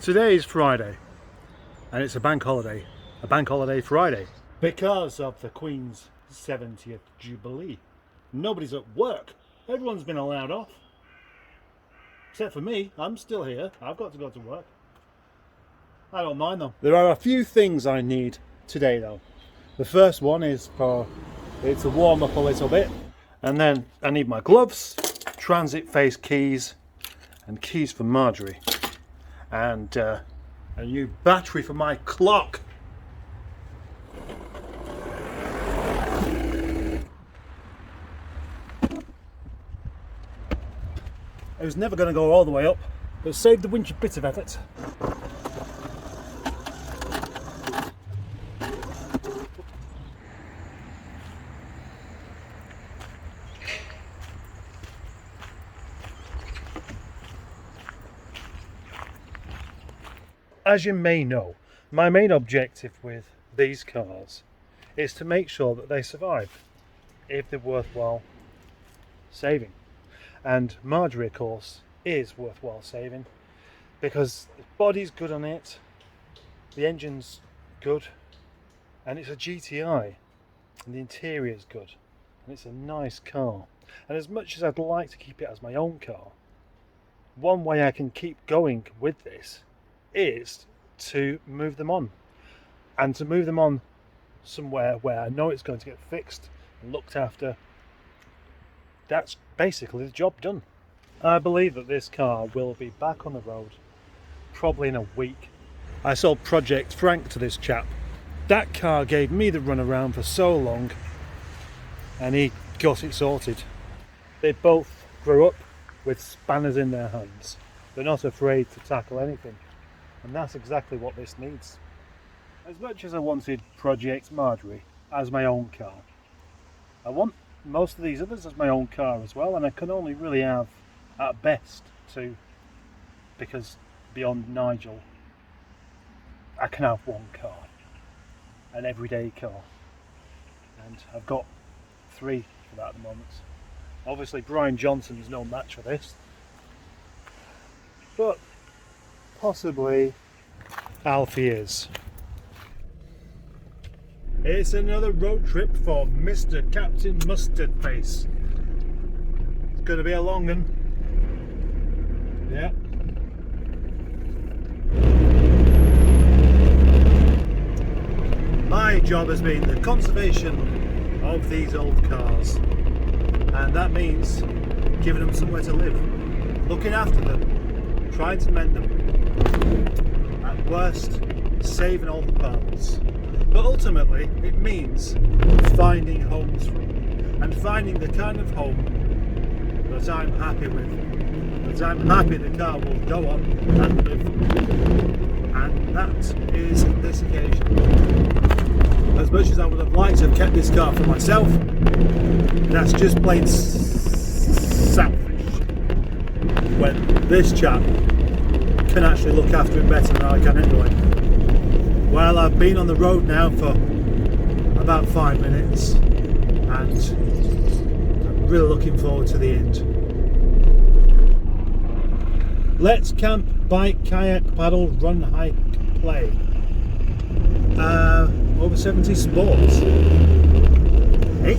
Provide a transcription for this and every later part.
Today is Friday, and it's a bank holiday Friday, because of the Queen's 70th Jubilee. Nobody's at work, everyone's been allowed off, except for me. I'm still here, I've got to go to work. I don't mind though. There are a few things I need today though. The first one is it's to warm up a little bit, and then I need my gloves, transit face keys, and keys for Marjorie. And a new battery for my clock. I was never going to go all the way up, but saved the winch a bit of effort. As you may know, my main objective with these cars is to make sure that they survive, if they're worthwhile saving. And Marjorie, of course, is worthwhile saving because the body's good on it, the engine's good, and it's a GTI, and the interior's good, and it's a nice car. And as much as I'd like to keep it as my own car, one way I can keep going with this is to move them on, and to move them on somewhere where I know it's going to get fixed and looked after. That's basically the job done. I believe that this car will be back on the road probably in a week. I sold Project Frank to this chap. That car gave me the runaround for so long, and he got it sorted. They both grew up with spanners in their hands. They're not afraid to tackle anything. And that's exactly what this needs. As much as I wanted Project Marjorie as my own car, I want most of these others as my own car as well, and I can only really have, at best, two, because beyond Nigel, I can have one car, an everyday car, and I've got three for that at the moment. Obviously Brian Johnson's no match for this, but possibly Alfie is. It's another road trip for Mr. Captain Mustard Face. It's going to be a long one. Yeah. My job has been the conservation of these old cars, and that means giving them somewhere to live, looking after them, trying to mend them, at worst saving all the parts, but ultimately it means finding homes for them, and finding the kind of home that I'm happy with, that I'm happy the car will go on and live, and that is this occasion. As much as I would have liked to have kept this car for myself, that's just plain selfish when this chap can actually look after him better than I can anyway. Well, I've been on the road now for about 5 minutes, and I'm really looking forward to the end. Let's camp, bike, kayak, paddle, run, hike, play. Over 70 sports. Hey?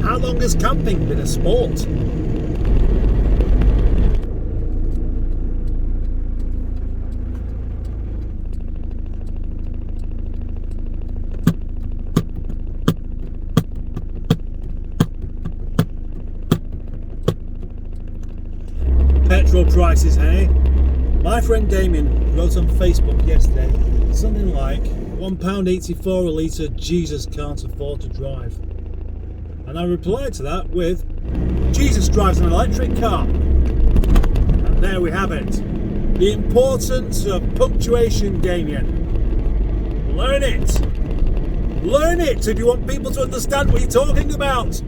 How long has camping been a sport? Petrol prices, hey? My friend Damien wrote on Facebook yesterday something like £1.84 a litre, Jesus can't afford to drive. And I replied to that with, Jesus drives an electric car. And there we have it. The importance of punctuation, Damien. Learn it. Learn it if you want people to understand what you're talking about.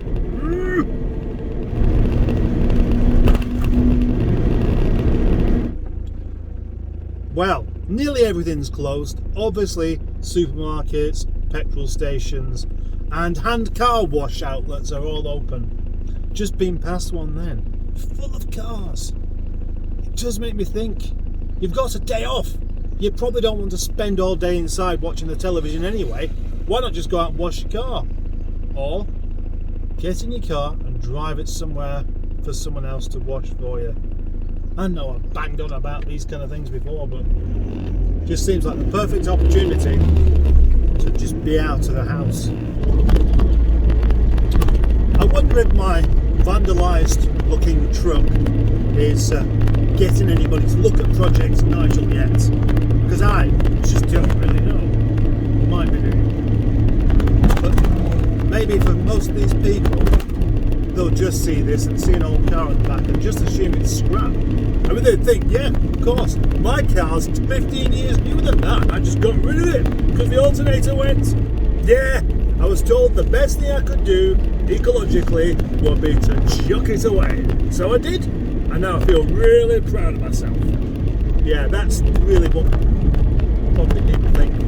Well, nearly everything's closed. Obviously, supermarkets, petrol stations and hand car wash outlets are all open. Just been past one then, full of cars. It does make me think, you've got a day off. You probably don't want to spend all day inside watching the television anyway. Why not just go out and wash your car? Or get in your car and drive it somewhere for someone else to wash for you. I know I've banged on about these kind of things before, but it just seems like the perfect opportunity to just be out of the house. I wonder if my vandalised looking truck is getting anybody to look at Project Nigel yet, because I just don't really know. Might be doing, but maybe for most of these people, they'll just see this and see an old car at the back and just assume it's scrap. I mean, they'd think, yeah, of course, my car's 15 years newer than that. I just got rid of it because the alternator went. Yeah, I was told the best thing I could do ecologically would be to chuck it away. So I did, and now I feel really proud of myself. Yeah, that's really what they need to think.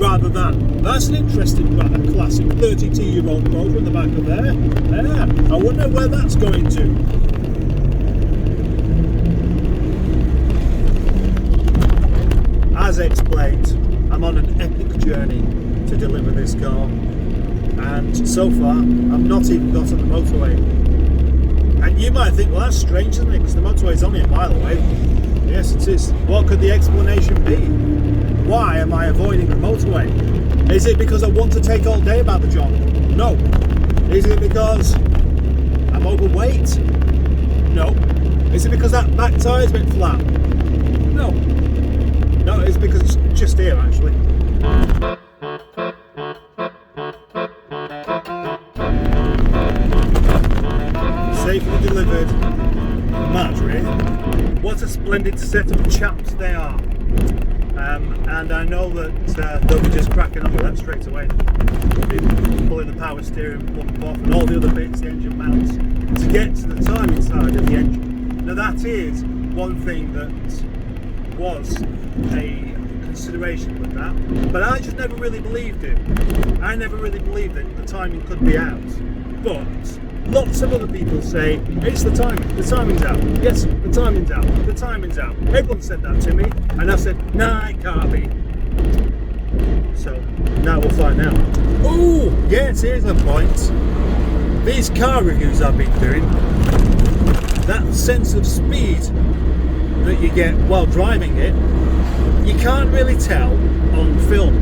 Rather than, that's an interesting, rather classic 32-year-old motor in the back of there. Yeah, I wonder where that's going to. As explained, I'm on an epic journey to deliver this car, and so far I've not even got on the motorway. And you might think, well, that's strange, isn't it? Because the motorway is only a mile away. Yes, it is. What could the explanation be? Why am I avoiding the motorway? Is it because I want to take all day about the job? No. Is it because I'm overweight? No. Is it because that back tyre's a bit flat? No. No, it's because it's just here, actually. Safely delivered Marjorie. What a splendid set of chaps they are. And I know that they'll be just cracking on with that straight away. They'll be pulling the power steering pump off and all the other bits, the engine mounts, to get to the timing side of the engine. Now that is one thing that was a consideration with that, but I just never really believed it. I never really believed that the timing could be out. But lots of other people say, it's the timing's out. Yes, the timing's out, the timing's out. Everyone said that to me, and I said, nah, it can't be. So, now we'll find out. Oh, yes, here's the point. These car reviews I've been doing, that sense of speed that you get while driving it, you can't really tell on film.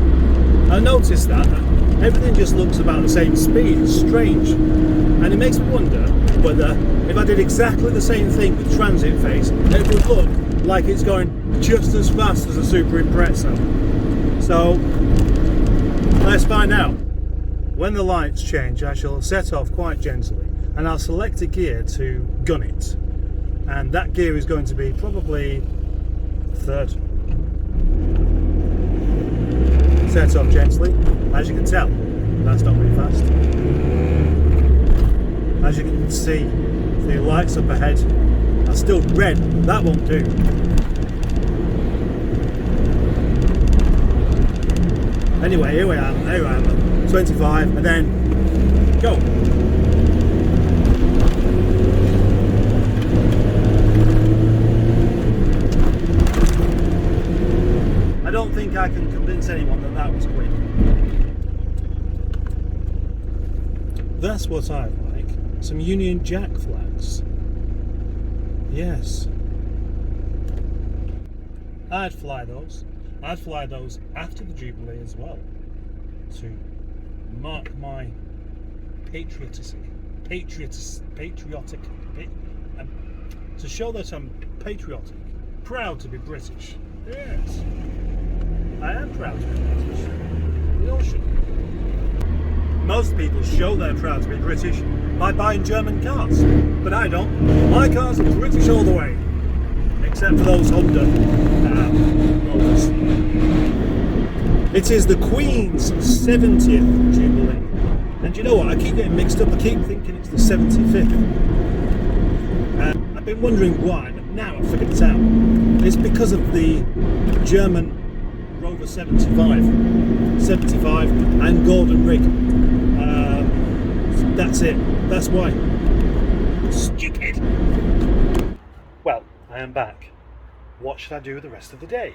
I noticed that everything just looks about the same speed. It's strange, and it makes me wonder whether if I did exactly the same thing with transit face, it would look like it's going just as fast as a Super Impreza. So let's find out. When the lights change, I shall set off quite gently and I'll select a gear to gun it, and that gear is going to be probably third. Set off gently. As you can tell, that's not very fast. As you can see, the lights up ahead are still red. That won't do. Anyway, here I am, 25, and then go. I don't think I can convince anyone that that was quick. That's what I like. Some Union Jack flags. Yes. I'd fly those. I'd fly those after the Jubilee as well, to mark my to show that I'm patriotic, proud to be British. Yes, I am proud to be British. We all should. Most people show they're proud to be British by buying German cars, but I don't. My cars are British all the way, except for those Honda motors. It is the Queen's 70th Jubilee, and you know what? I keep getting mixed up. I keep thinking it's the 75th. I've been wondering why, but now I've figured it out. It's because of the German road over 75. 75 and golden rig. That's it. That's why. Stupid. Well, I am back. What should I do with the rest of the day?